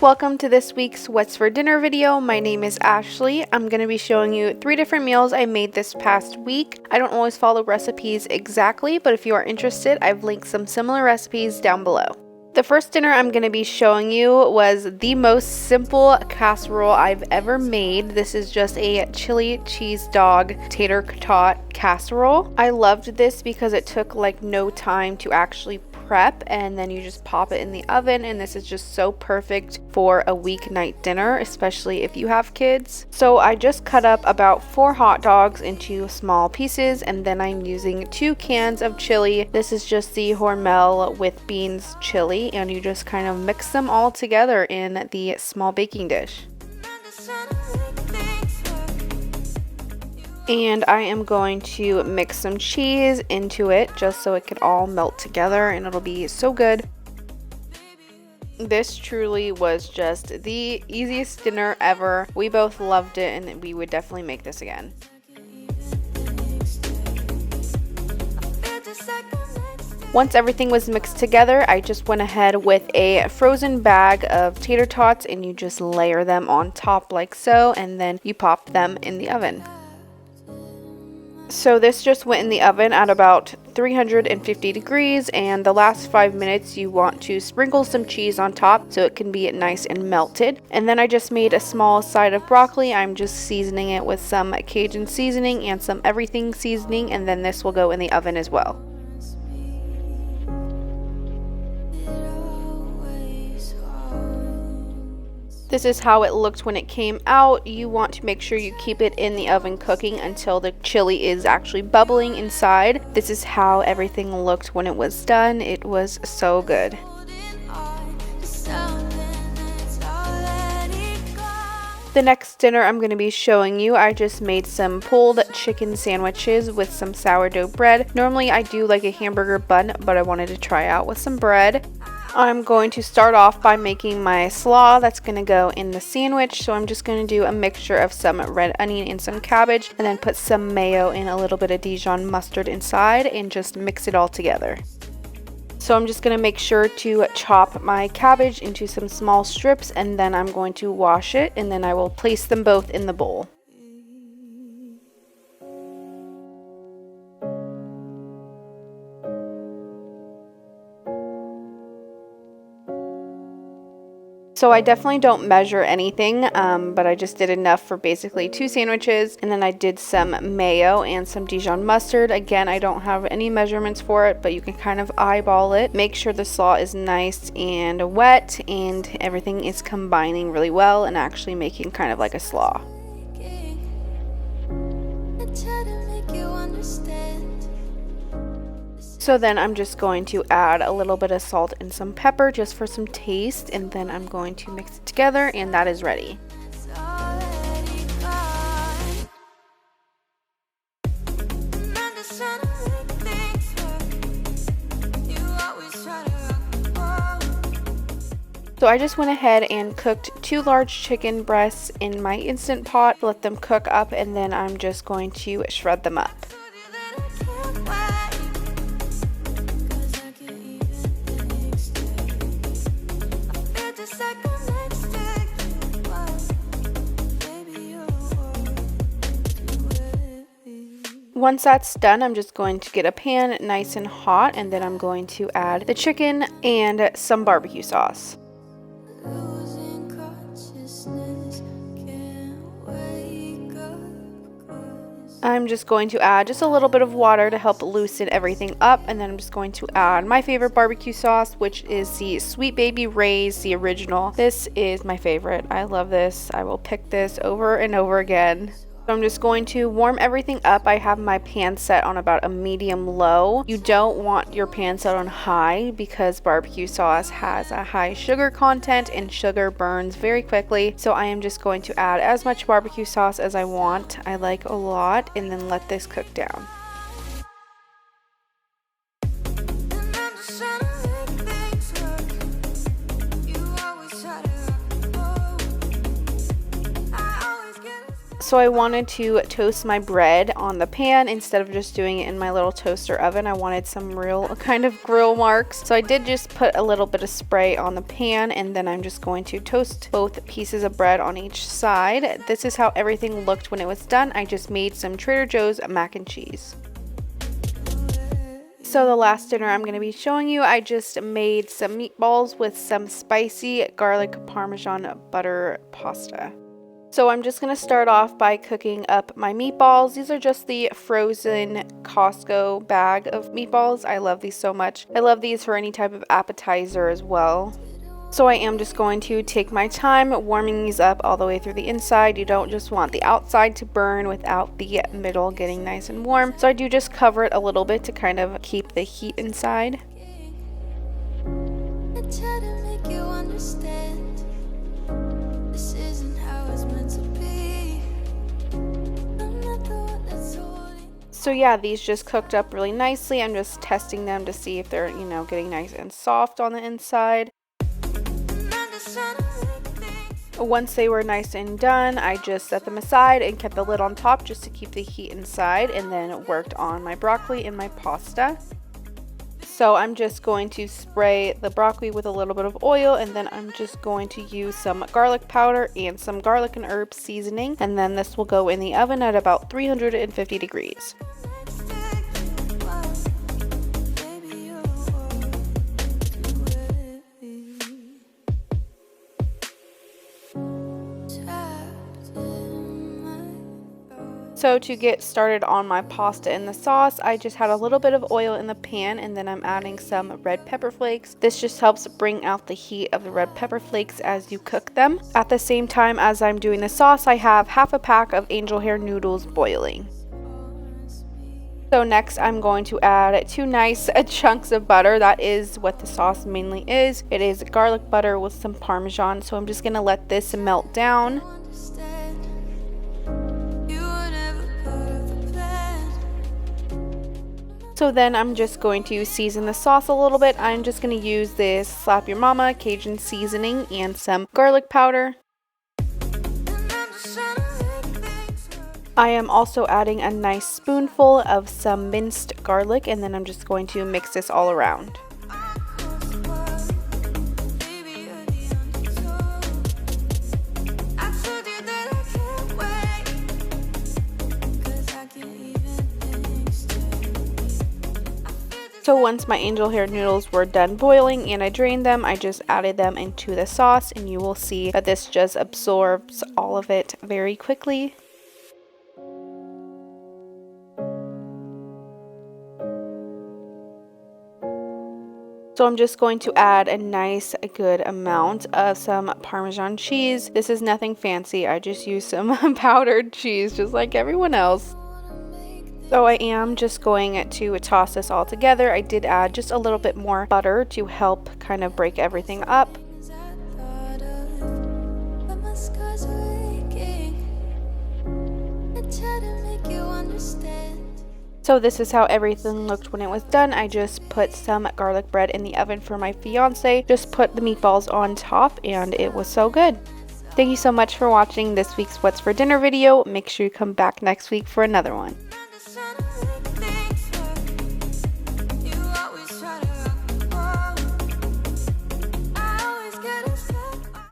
welcome to this week's What's for Dinner video. My name is Ashley. I'm going to be showing you 3 different meals I made this past week. I don't always follow recipes exactly, but if you are interested, I've linked some similar recipes down below. The first dinner I'm going to be showing you was the most simple casserole I've ever made. This is just a chili cheese dog tater tot casserole. I loved this because it took like no time to actually prep, and then you just pop it in the oven, and this is just so perfect for a weeknight dinner, especially if you have kids. So I just cut up about 4 hot dogs into small pieces, and then I'm using 2 cans of chili. This is just the Hormel with beans chili, and you just kind of mix them all together in the small baking dish. And I am going to mix some cheese into it just so it can all melt together, and it'll be so good. This truly was just the easiest dinner ever. We both loved it, and we would definitely make this again. Once everything was mixed together, I just went ahead with a frozen bag of tater tots, and you just layer them on top like so, and then you pop them in the oven. So this just went in the oven at about 350 degrees, and the last 5 minutes you want to sprinkle some cheese on top so it can be nice and melted. And then I just made a small side of broccoli. I'm just seasoning it with some Cajun seasoning and some everything seasoning, and then this will go in the oven as well. This is how it looked when it came out. You want to make sure you keep it in the oven cooking until the chili is actually bubbling inside. This is how everything looked when it was done. It was so good. The next dinner I'm going to be showing you, I just made some pulled chicken sandwiches with some sourdough bread. Normally I do like a hamburger bun, but I wanted to try out with some bread. I'm going to start off by making my slaw that's going to go in the sandwich. So I'm just going to do a mixture of some red onion and some cabbage, and then put some mayo and a little bit of Dijon mustard inside and just mix it all together. So I'm just going to make sure to chop my cabbage into some small strips, and then I'm going to wash it, and then I will place them both in the bowl. So I definitely don't measure anything, but I just did enough for basically 2 sandwiches, and then I did some mayo and some Dijon mustard. Again, I don't have any measurements for it, but you can kind of eyeball it. Make sure the slaw is nice and wet and everything is combining really well and actually making kind of like a slaw. So then I'm just going to add a little bit of salt and some pepper just for some taste, and then I'm going to mix it together, and that is ready. So I just went ahead and cooked 2 large chicken breasts in my Instant Pot, let them cook up, and then I'm just going to shred them up. Once that's done, I'm just going to get a pan nice and hot, and then I'm going to add the chicken and some barbecue sauce. I'm just going to add just a little bit of water to help loosen everything up, and then I'm just going to add my favorite barbecue sauce, which is the Sweet Baby Ray's, the original. This is my favorite. I love this. I will pick this over and over again. So I'm just going to warm everything up. I have my pan set on about a medium low. You don't want your pan set on high because barbecue sauce has a high sugar content and sugar burns very quickly. So I am just going to add as much barbecue sauce as I want. I like a lot, and then let this cook down. So I wanted to toast my bread on the pan instead of just doing it in my little toaster oven. I wanted some real kind of grill marks. So I did just put a little bit of spray on the pan, and then I'm just going to toast both pieces of bread on each side. This is how everything looked when it was done. I just made some Trader Joe's mac and cheese. So the last dinner I'm going to be showing you, I just made some meatballs with some spicy garlic Parmesan butter pasta. So I'm just going to start off by cooking up my meatballs. These are just the frozen Costco bag of meatballs. I love these so much. I love these for any type of appetizer as well. So I am just going to take my time warming these up all the way through the inside. You don't just want the outside to burn without the middle getting nice and warm. So I do just cover it a little bit to kind of keep the heat inside. I try to make you understand. This isn't how it's meant to be. I'm not the one that's holding. So yeah, these just cooked up really nicely. I'm just testing them to see if they're, getting nice and soft on the inside. Once they were nice and done, I just set them aside and kept the lid on top just to keep the heat inside, and then worked on my broccoli and my pasta. So I'm just going to spray the broccoli with a little bit of oil, and then I'm just going to use some garlic powder and some garlic and herb seasoning, and then this will go in the oven at about 350 degrees. So to get started on my pasta and the sauce, I just had a little bit of oil in the pan, and then I'm adding some red pepper flakes. This just helps bring out the heat of the red pepper flakes as you cook them. At the same time as I'm doing the sauce, I have half a pack of angel hair noodles boiling. So next I'm going to add 2 nice chunks of butter. That is what the sauce mainly is. It is garlic butter with some Parmesan. So I'm just going to let this melt down. So then I'm just going to season the sauce a little bit. I'm just going to use this Slap Your Mama Cajun seasoning and some garlic powder. I am also adding a nice spoonful of some minced garlic, and then I'm just going to mix this all around. So once my angel hair noodles were done boiling and I drained them, I just added them into the sauce, and you will see that this just absorbs all of it very quickly. So I'm just going to add a good amount of some Parmesan cheese. This is nothing fancy. I just use some powdered cheese just like everyone else. So I am just going to toss this all together. I did add just a little bit more butter to help kind of break everything up. So this is how everything looked when it was done. I just put some garlic bread in the oven for my fiance. Just put the meatballs on top, and it was so good. Thank you so much for watching this week's What's for Dinner video. Make sure you come back next week for another one.